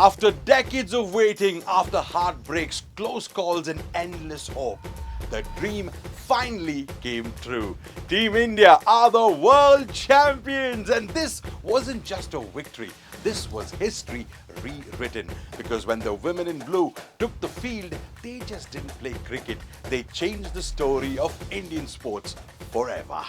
After decades of waiting, after heartbreaks, close calls, and endless hope, the dream finally came true. Team India are the world champions, and this wasn't just a victory. This was history rewritten, because when the women in blue took the field, they just didn't play cricket. They changed the story of Indian sports forever.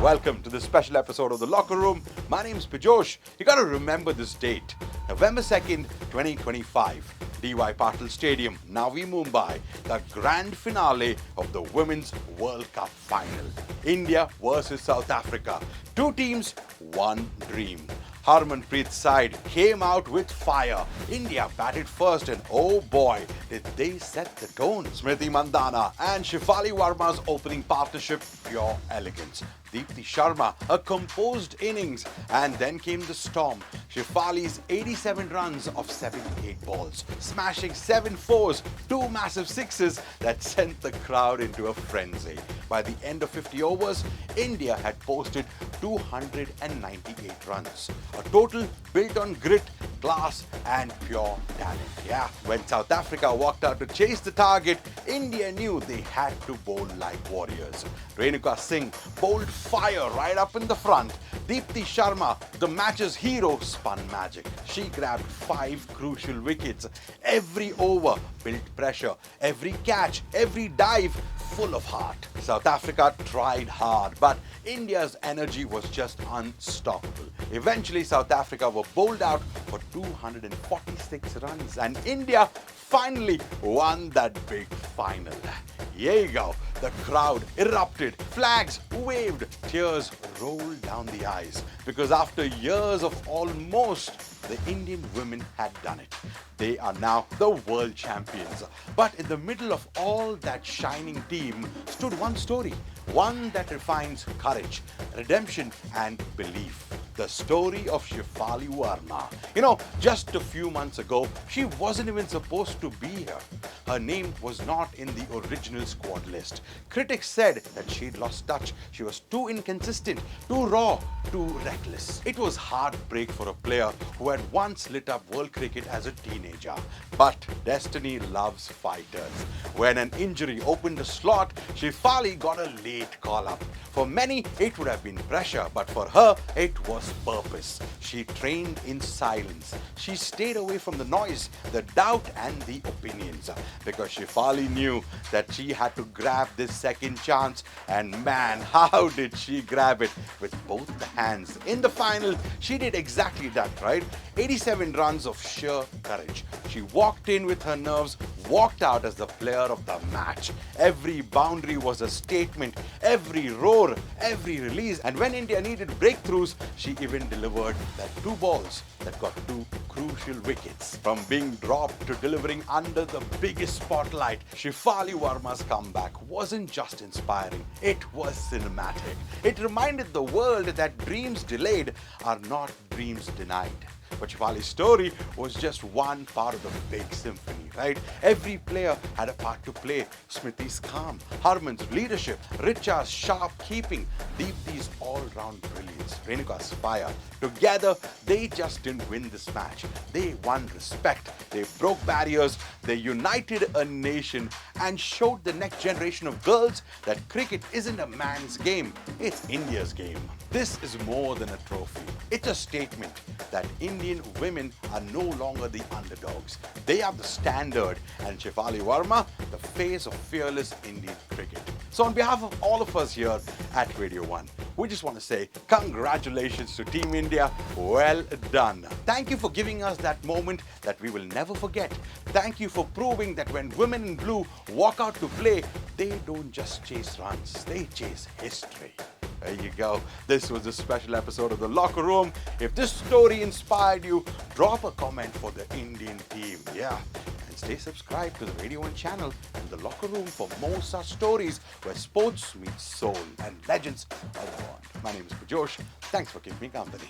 Welcome to this special episode of The Locker Room. My name is Pijosh. You got to remember this date, November 2nd, 2025. DY Patil Stadium, Navi Mumbai, the grand finale of the Women's World Cup final. India versus South Africa. Two teams, one dream. Harmanpreet's side came out with fire. India batted first, and oh boy, did they set the tone. Smriti, Mandhana and Shefali Verma's opening partnership, pure elegance. Deepti Sharma, a composed innings, and then came the storm. Shefali's 87 runs of 78 balls, smashing 7 fours, 2 massive sixes that sent the crowd into a frenzy. By the end of 50 overs, India had posted 298 runs, a total built on grit, class and pure talent. Yeah, when South Africa walked out to chase the target, India knew they had to bowl like warriors. Renuka Singh bowled fire right up in the front. Deepti Sharma, the match's hero, spun magic. She grabbed 5 crucial wickets. Every over built pressure. Every catch, every dive, full of heart. South Africa tried hard, but India's energy was just unstoppable. Eventually, South Africa were bowled out for 246 runs, and India finally won that big final. Here you go. The crowd erupted, flags waved, tears rolled down the eyes, because after years of almost, the Indian women had done it. They are now the world champions. But in the middle of all that shining team stood one story, one that refines courage, redemption and belief. The story of Shefali Verma. Just a few months ago, she wasn't even supposed to be here. Her name was not in the original squad list. Critics said that she'd lost touch. She was too inconsistent, too raw, too reckless. It was heartbreak for a player who had once lit up world cricket as a teenager. But destiny loves fighters. When an injury opened a slot, Shefali got a late call-up. For many, it would have been pressure, but for her, it was purpose. She trained in silence. She stayed away from the noise, the doubt and the opinions, because Shefali knew that she had to grab this second chance, and man, how did she grab it with both the hands. In the final, she did exactly that, right? 87 runs of sheer courage. She walked in with her nerves, walked out as the player of the match. Every boundary was a statement, every roar, every release, and when India needed breakthroughs, she even delivered that 2 balls that got 2 crucial wickets. From being dropped to delivering under the biggest spotlight, Shefali Verma's comeback wasn't just inspiring, it was cinematic. It reminded the world that dreams delayed are not dreams denied. But Shefali's story was just one part of the big symphony, right? Every player had a part to play. Smriti's calm, Harman's leadership, Richa's sharp keeping, Deepti's all-round brilliance, Renuka's fire. Together, they just didn't win this match. They won respect. They broke barriers. They united a nation and showed the next generation of girls that cricket isn't a man's game. It's India's game. This is more than a trophy. It's a statement that Indian women are no longer the underdogs. They are the standard, and Shefali Verma, the face of fearless Indian cricket. So on behalf of all of us here at Radio 1, we just want to say congratulations to Team India. Well done. Thank you for giving us that moment that we will never forget. Thank you for proving that when women in blue walk out to play, they don't just chase runs, they chase history. There you go. This was a special episode of The Locker Room. If this story inspired you, drop a comment for the Indian team. Yeah. And stay subscribed to the Radio 1 channel and The Locker Room for more such stories where sports meets soul and legends are born. My name is Pijosh. Thanks for keeping me company.